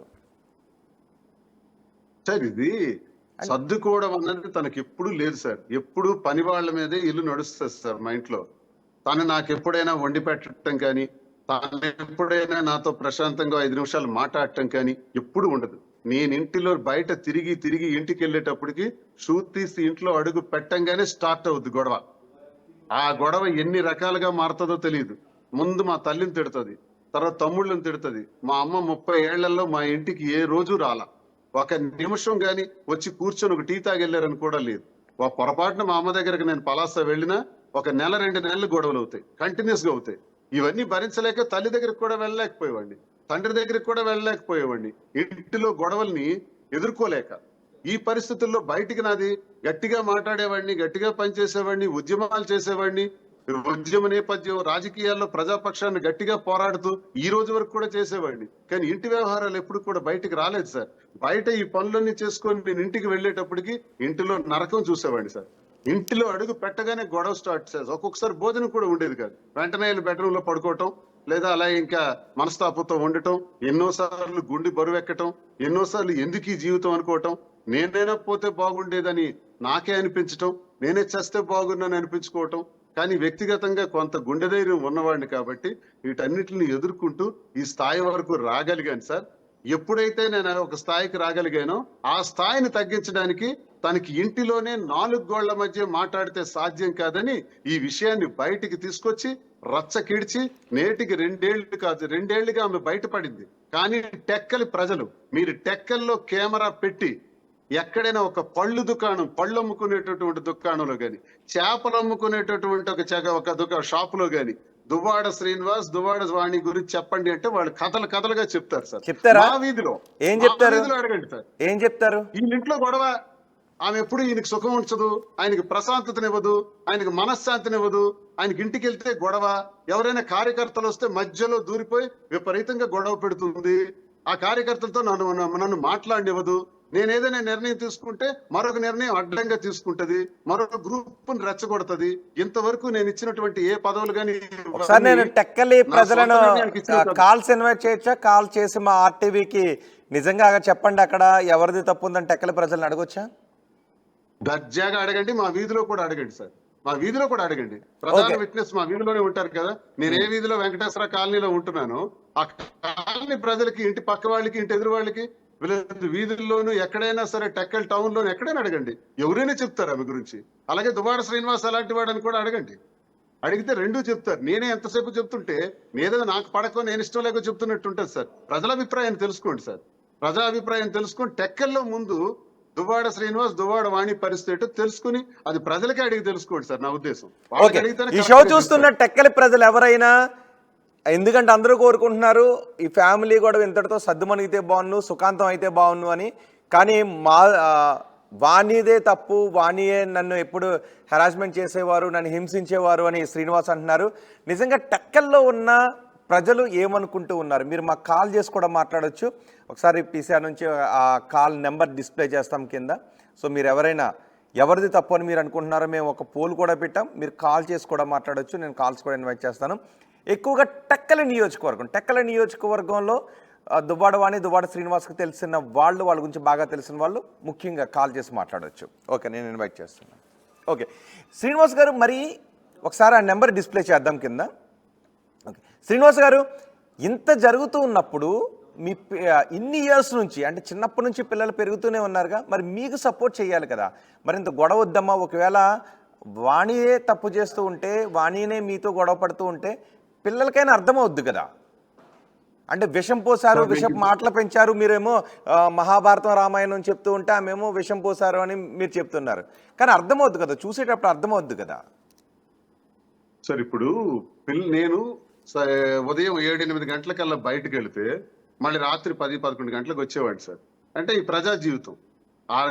సార్ ఇది సర్దుకోవడం అన్నది తనకి ఎప్పుడు లేదు సార్. ఎప్పుడు పని వాళ్ళ మీదే ఇల్లు నడుస్తుంది సార్ మా ఇంట్లో. తను నాకు ఎప్పుడైనా వండి పెట్టడం కానీ, తాను ఎప్పుడైనా నాతో ప్రశాంతంగా 5 నిమిషాలు మాట్లాడటం కానీ ఎప్పుడు ఉండదు. నేను ఇంటిలో బయట తిరిగి ఇంటికి వెళ్ళేటప్పటికి షూ తీసి ఇంట్లో అడుగు పెట్టంగానే స్టార్ట్ అవుద్ది గొడవ. ఆ గొడవ ఎన్ని రకాలుగా మారుతుందో తెలియదు. ముందు మా తల్లిని తిడుతుంది, తర్వాత తమ్ముళ్ళని తిడుతుంది. మా అమ్మ 30 ఏళ్లలో మా ఇంటికి ఏ రోజు రాలా. ఒక నిమిషం గాని వచ్చి కూర్చొని ఒక టీ తాగెళ్ళారని కూడా లేదు. ఒక పొరపాటున మా అమ్మ దగ్గరకు నేను పలాస వెళ్ళినా 1 నెల 2 నెలలు గొడవలు అవుతాయి, కంటిన్యూస్ గా అవుతాయి. ఇవన్నీ భరించలేక తల్లి దగ్గరికి కూడా వెళ్ళలేకపోయేవాడిని, తండ్రి దగ్గరికి కూడా వెళ్ళలేకపోయేవాడిని. ఇంటిలో గొడవల్ని ఎదుర్కోలేక ఈ పరిస్థితుల్లో బయటికి నాది గట్టిగా మాట్లాడేవాడిని, గట్టిగా పనిచేసేవాడిని, ఉద్యమాలు చేసేవాడిని. ఉద్యమ నేపథ్యం, రాజకీయాల్లో ప్రజాపక్షాన్ని గట్టిగా పోరాడుతూ ఈ రోజు వరకు కూడా చేసేవాడిని. కానీ ఇంటి వ్యవహారాలు ఎప్పుడు కూడా బయటికి రాలేదు సార్. బయట ఈ పనులన్నీ చేసుకొని నేను ఇంటికి వెళ్ళేటప్పటికి ఇంటిలో నరకం చూసేవాడిని సార్. ఇంటిలో అడుగు పెట్టగానే గొడవ స్టార్ట్ చేసి ఒక్కొక్కసారి భోజనం కూడా ఉండేది కాదు. వెంటనే బెడ్రూమ్ లో పడుకోవటం, లేదా అలా ఇంకా మనస్తాపంతో ఉండటం, ఎన్నోసార్లు గుండె బరువెక్కటం, ఎన్నోసార్లు ఎందుకు ఈ జీవితం అనుకోవటం, నేనైనా పోతే బాగుండేదని నాకే అనిపించటం, నేనే చేస్తే బాగున్నాను అనిపించుకోవటం. కానీ వ్యక్తిగతంగా కొంత గుండె ధైర్యం ఉన్నవాడిని కాబట్టి వీటన్నిటిని ఎదుర్కొంటూ ఈ స్థాయి వరకు రాగలిగాను సార్. ఎప్పుడైతే నేను ఒక స్థాయికి రాగలిగానో ఆ స్థాయిని తగ్గించడానికి తనకి ఇంటిలోనే 4 గోళ్ల మధ్య మాట్లాడితే సాధ్యం కాదని ఈ విషయాన్ని బయటికి తీసుకొచ్చి రచ్చకిడిచి నేటికి 2 ఏళ్లు కాదు 2 ఏళ్లుగా ఆమె బయటపడింది. కానీ టెక్కలి ప్రజలు, మీరు టెక్కల్లో కెమెరా పెట్టి ఎక్కడైనా ఒక పళ్ళు అమ్ముకునేటటువంటి దుకాణంలో గాని, చేపలు అమ్ముకునేటటువంటి ఒక షాపులో గాని దువ్వాడ శ్రీనివాస్, దువ్వాడ వాణి గురించి చెప్పండి అంటే వాళ్ళు కథలుగా చెప్తారు సార్. చెప్తారా? మా వీధిలో ఏం చెప్తారు? అడగండి సార్. ఏం చెప్తారు? ఈ ఇంట్లో గొడవ, ఆమె ఎప్పుడు ఈయనకి సుఖం ఉంచదు, ఆయనకి ప్రశాంతతనివ్వదు, ఆయనకి మనశ్శాంతినివ్వదు. ఆయనకి ఇంటికి వెళ్తే గొడవ, ఎవరైనా కార్యకర్తలు వస్తే మధ్యలో దూరిపోయి విపరీతంగా గొడవ పెడుతుంది. ఆ కార్యకర్తలతో నన్ను మాట్లాడినివ్వదు. నేను ఏదైనా నిర్ణయం తీసుకుంటే మరొక నిర్ణయం అడ్డంగా తీసుకుంటది, మరొక గ్రూప్ ని రెచ్చగొడుతుంది. ఇంతవరకు నేను ఇచ్చినటువంటి ఏ పదవులు కానీ ఒకసారి నేను టెక్కలి ప్రజలను కాల్స్ ఇన్వైట్ చేయొచ్చా? కాల్ చేసి మా ఆర్టీవీకి నిజంగా చెప్పండి అక్కడ ఎవరిది తప్పు ఉందని టెక్కలి ప్రజలను అడగొచ్చా? దర్జాగా అడగండి, మా వీధిలో కూడా అడగండి సార్. మా వీధిలో కూడా అడగండి. ప్రధాన విట్నెస్ మా వీధిలోనే ఉంటారు కదా. నేను ఏ వీధిలో వెంకటేశ్వర కాలనీలో ఉంటున్నానో ఆ కాలనీ ప్రజలకి, ఇంటి పక్క వాళ్ళకి, ఇంటి ఎదురు వాళ్ళకి, వీధుల్లోనూ ఎక్కడైనా సరే, టెక్కల్ టౌన్ లోను ఎక్కడైనా అడగండి, ఎవరైనా చెప్తారు ఆమె గురించి. అలాగే దువ్వాడ శ్రీనివాస్ అలాంటి వాడని కూడా అడగండి. అడిగితే 2 చెప్తారు. నేనే ఎంతసేపు చెప్తుంటే నేదో నాకు పడకో, నేను ఇష్టం లేకో చెప్తున్నట్టు ఉంటుంది సార్. ప్రజల అభిప్రాయాన్ని తెలుసుకోండి సార్. ప్రజా అభిప్రాయం తెలుసుకొని టెక్కల్లో ముందు దువ్వాడ శ్రీనివాస్, దువ్వాడ వాణి పరిస్థితి తెలుసుకుని అది ప్రజలకే అడిగి తెలుసుకోండి సార్, నా ఉద్దేశం. ఈ షో చూస్తున్న టెక్కలి ప్రజలు ఎవరైనా, ఎందుకంటే అందరూ కోరుకుంటున్నారు ఈ ఫ్యామిలీ కూడా ఇంతటితో సర్దుమణిగితే బాగున్ను, సుఖాంతం అయితే బాగున్ను అని. కానీ వాణిదే తప్పు, వాణియే నన్ను ఎప్పుడు హెరాస్మెంట్ చేసేవారు, నన్ను హింసించేవారు అని శ్రీనివాస్ అంటున్నారు. నిజంగా టెక్కల్లో ఉన్న ప్రజలు ఏమనుకుంటూ ఉన్నారు? మీరు మాకు కాల్ చేసి కూడా మాట్లాడవచ్చు. ఒకసారి పీసీఆర్ నుంచి ఆ కాల్ నెంబర్ డిస్ప్లే చేస్తాం కింద. సో మీరు ఎవరిది తప్పు అని మీరు అనుకుంటున్నారో మేము ఒక పోల్ కూడా పెట్టాం. మీరు కాల్ చేసి కూడా మాట్లాడవచ్చు. నేను కాల్స్ కూడా ఇన్వైట్ చేస్తాను. ఎక్కువగా టెక్కలి నియోజకవర్గంలో దువ్వాడ వాణి, దువ్వాడ శ్రీనివాస్కి తెలిసిన వాళ్ళు, వాళ్ళ గురించి బాగా తెలిసిన వాళ్ళు ముఖ్యంగా కాల్ చేసి మాట్లాడవచ్చు. ఓకే, నేను ఇన్వైట్ చేస్తున్నాను. ఓకే శ్రీనివాస్ గారు, మరి ఒకసారి ఆ నెంబర్ డిస్ప్లే చేద్దాం కింద. ఓకే శ్రీనివాస్ గారు, ఇంత జరుగుతూ ఉన్నప్పుడు ఇన్ని ఇయర్స్ నుంచి అంటే చిన్నప్పటి నుంచి పిల్లలు పెరుగుతూనే ఉన్నారుగా, మరి మీకు సపోర్ట్ చేయాలి కదా. మరి ఇంత గొడవ వద్దమ్మా, ఒకవేళ వాణియే తప్పు చేస్తూ ఉంటే, వాణినే మీతో గొడవ పడుతూ ఉంటే పిల్లలకైనా అర్థమవుద్ది కదా. అంటే విషం పోసారు, విషం మాటలు పెంచారు, మీరేమో మహాభారతం రామాయణం చెప్తూ ఉంటే ఆమెమో విషం పోసారు అని మీరు చెప్తున్నారు. కానీ అర్థమవుద్ది కదా, చూసేటప్పుడు అర్థమవుద్ది కదా. సార్ ఇప్పుడు నేను ఉదయం 7-8 గంటలకల్లా బయటకు వెళితే మళ్ళీ రాత్రి 10-11 గంటలకు వచ్చేవాడు సార్. అంటే ఈ ప్రజా జీవితం,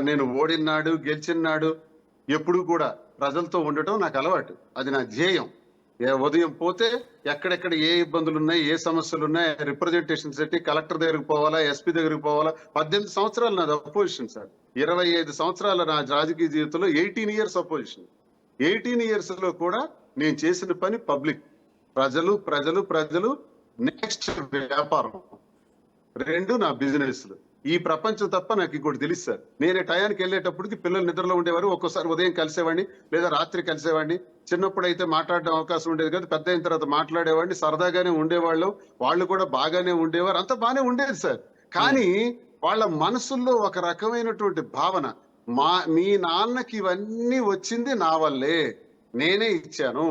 నేను ఓడినాడు గెలిచినాడు ఎప్పుడు కూడా ప్రజలతో ఉండటం నాకు అలవాటు, అది నా ధ్యేయం. ఉదయం పోతే ఎక్కడెక్కడ ఏ ఇబ్బందులు ఉన్నాయి, ఏ సమస్యలు ఉన్నాయి, రిప్రజెంటేషన్స్ పెట్టి కలెక్టర్ దగ్గరికి పోవాలా, ఎస్పీ దగ్గరికి పోవాలా. 18 సంవత్సరాలు నాది అపోజిషన్ సార్. 25 సంవత్సరాల నా రాజకీయ జీవితంలో 18 ఇయర్స్ అపోజిషన్. 18 ఇయర్స్ లో కూడా నేను చేసిన పని పబ్లిక్, ప్రజలు ప్రజలు ప్రజలు. నెక్స్ట్ వ్యాపారం, 2 నా బిజినెస్లు. ఈ ప్రపంచం తప్ప నాకు ఇంకోటి తెలుసు సార్. నేను టయానికి వెళ్ళేటప్పటికి పిల్లలు నిద్రలో ఉండేవారు. ఒక్కోసారి ఉదయం కలిసేవాడిని లేదా రాత్రి కలిసేవాడిని. చిన్నప్పుడు అయితే మాట్లాడడం అవకాశం ఉండేది కాదు, పెద్ద అయిన తర్వాత మాట్లాడేవాడిని. సరదాగానే ఉండేవాళ్ళు, వాళ్ళు కూడా బాగానే ఉండేవారు, అంతా బాగానే ఉండేది సార్. కానీ వాళ్ళ మనసుల్లో ఒక రకమైనటువంటి భావన, మీ నాన్నకి ఇవన్నీ వచ్చింది నా వల్లే, నేనే ఇచ్చాను,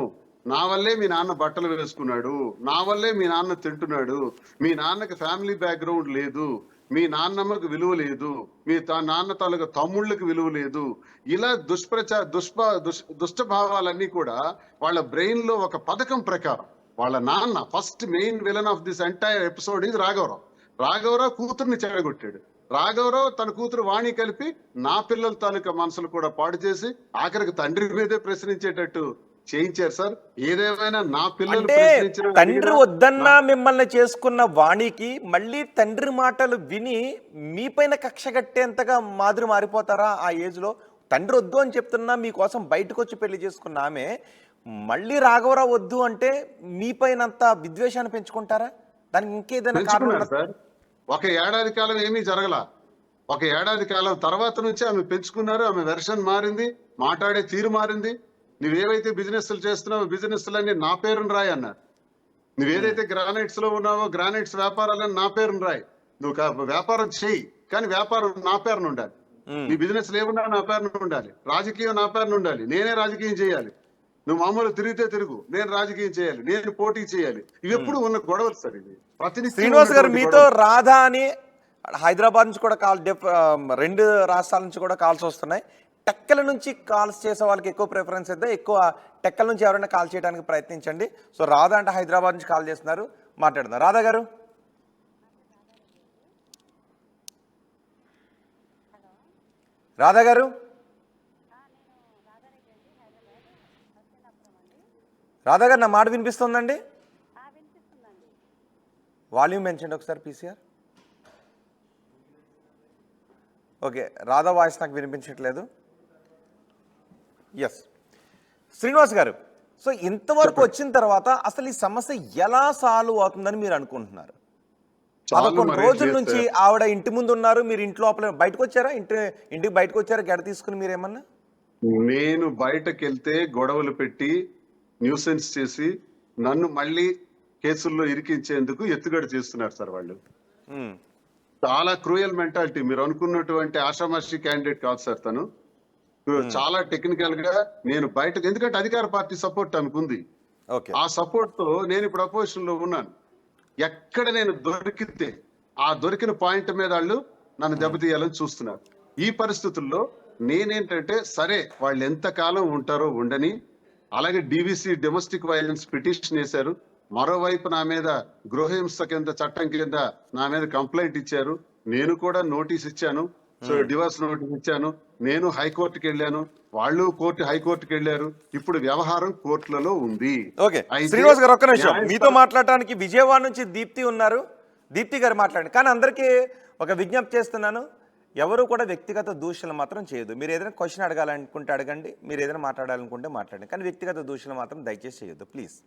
నా వల్లే మీ నాన్న బట్టలు వేసుకున్నాడు, నా వల్లే మీ నాన్న తింటున్నాడు, మీ నాన్నకి ఫ్యామిలీ బ్యాక్గ్రౌండ్ లేదు, మీ నాన్నమ్మకు విలువ లేదు, మీ నాన్న తాలూకు తమ్ముళ్ళకి విలువ లేదు. ఇలా దుష్ట భావాలన్నీ కూడా వాళ్ళ బ్రెయిన్ లో ఒక పథకం ప్రకారం వాళ్ళ నాన్న first main villain of this entire episode ఇది రాఘవరావు. రాఘవరావు కూతుర్ని చెడగొట్టాడు. రాఘవరావు తన కూతురు వాణి కలిపి నా పిల్లల తాలూకా మనసులు కూడా పాడు చేసి ఆఖరికి తండ్రి మీదే ప్రశ్నించేటట్టు చేయించారు సార్. ఏదేమైనా నా పిల్లలు తండ్రి వద్దన్నా మిమ్మల్ని చేసుకున్న వాణికి మళ్ళీ తండ్రి మాటలు విని మీ పైన కక్ష కట్టేంతగా మాదిరి మారిపోతారా ఆ ఏజ్ లో? తండ్రి వద్దు అని చెప్తున్నా మీకోసం బయటకు వచ్చి పెళ్లి చేసుకున్న ఆమె మళ్ళీ రాఘవరావు వద్దు అంటే మీ పైన అంత విద్వేషాన్ని పెంచుకుంటారా? దానికి ఇంకేదైనా కారణం సార్? 1 ఏడాది కాలం ఏమీ జరగల. 1 ఏడాది కాలం తర్వాత నుంచి ఆమె పెంచుకున్నారు. ఆమె వెర్షన్ మారింది, మాట్లాడే తీరు మారింది. నువ్వేవైతే బిజినెస్లు చేస్తున్నావో బిజినెస్లన్నీ నా పేరును రాయి అన్నారు. నువ్వేదైతే గ్రానైట్స్ లో ఉన్నావో గ్రానైట్స్ వ్యాపారాలని నా పేరును రాయి. నువ్వు వ్యాపారం చేయి, కానీ వ్యాపారం నా పేరును ఉండాలి. నీ బిజినెస్ ఏమున్నా నా పేరును ఉండాలి, రాజకీయం నా పేరును ఉండాలి, నేనే రాజకీయం చేయాలి. నువ్వు మామూలు తిరిగితే తిరుగు, నేను రాజకీయం చేయాలి, నేను పోటీ చేయాలి. ఇవి ఎప్పుడు ఉన్న గొడవలు సార్. ఇది శ్రీనివాస్ గారు, మీతో రాధా అని హైదరాబాద్ నుంచి కూడా 2 రాష్ట్రాల నుంచి కూడా కాల్స్ వస్తున్నాయి. టెక్కల నుంచి కాల్స్ చేసే వాళ్ళకి ఎక్కువ ప్రిఫరెన్స్ ఇద్దాం. ఎక్కువ టెక్కల నుంచి ఎవరైనా కాల్ చేయడానికి ప్రయత్నించండి. సో రాధా అంటే హైదరాబాద్ నుంచి కాల్ చేస్తున్నారు, మాట్లాడుతున్నారు. రాధా గారు, రాధా గారు, రాధా గారు నా మాట వినిపిస్తుందండి? వాల్యూమ్ పెంచండి ఒకసారి పీసీఆర్. ఓకే, రాధా వాయిస్ నాకు వినిపించట్లేదు. ఎస్ శ్రీనివాస్ గారు, సో ఇంతవరకు వచ్చిన తర్వాత అసలు ఈ సమస్య ఎలా సాల్వ్ అవుతుందని మీరు అనుకుంటున్నారు? 11 రోజుల నుంచి ఆవిడ ఇంటి ముందు ఉన్నారు, మీరు ఇంట్లో బయటకు వచ్చారా? ఇంటికి బయటకు వచ్చారా గెడ తీసుకుని మీరేమన్నా? నేను బయటకు వెళ్తే గొడవలు పెట్టి న్యూసెన్స్ చేసి నన్ను మళ్ళీ కేసుల్లో ఇరికించేందుకు ఎత్తుగడ చేస్తున్నారు సార్ వాళ్ళు. చాలా క్రూయల్ మెంటాలిటీ. మీరు అనుకున్నటువంటి ఆషామాషి క్యాండిడేట్ కాదు సార్ తను. చాలా టెక్నికల్ గా నేను బయటకు, ఎందుకంటే అధికార పార్టీ సపోర్ట్ అనుకుంది. ఆ సపోర్ట్ తో నేను ఇప్పుడు అపోజిషన్ లో ఉన్నాను. ఎక్కడ నేను దొరికితే ఆ దొరికిన పాయింట్ మీద వాళ్ళు నన్ను దెబ్బతీయాలని చూస్తున్నారు. ఈ పరిస్థితుల్లో నేనేంటంటే, సరే వాళ్ళు ఎంతకాలం ఉంటారో ఉండని, అలాగే డివిసి డొమెస్టిక్ వైలెన్స్ పిటిషన్ వేశారు. మరోవైపు నా మీద గృహహింస కింద చట్టం కింద నా మీద కంప్లైంట్ ఇచ్చారు. నేను కూడా నోటీస్ ఇచ్చాను, సో డివోర్స్ నోటీస్ ఇచ్చాను. నేను హైకోర్టుకి వెళ్ళాను, వాళ్ళు హైకోర్టుకి వెళ్ళారు. ఇప్పుడు వ్యవహారం కోర్టులలో ఉంది. ఓకే శ్రీనివాస్ గారు, ఒక్క నిమిషం. మీతో మాట్లాడటానికి విజయవాడ నుంచి దీప్తి ఉన్నారు. దీప్తి గారు మాట్లాడండి. కానీ అందరికీ ఒక విజ్ఞప్తి చేస్తున్నాను, ఎవరు కూడా వ్యక్తిగత దూషణలు మాత్రం చేయదు. మీరు ఏదైనా క్వశ్చన్ అడగాలనుకుంటే అడగండి, మీరు ఏదైనా మాట్లాడాలనుకుంటే మాట్లాడండి, కానీ వ్యక్తిగత దూషణలు మాత్రం దయచేసి చేయొద్దు ప్లీజ్.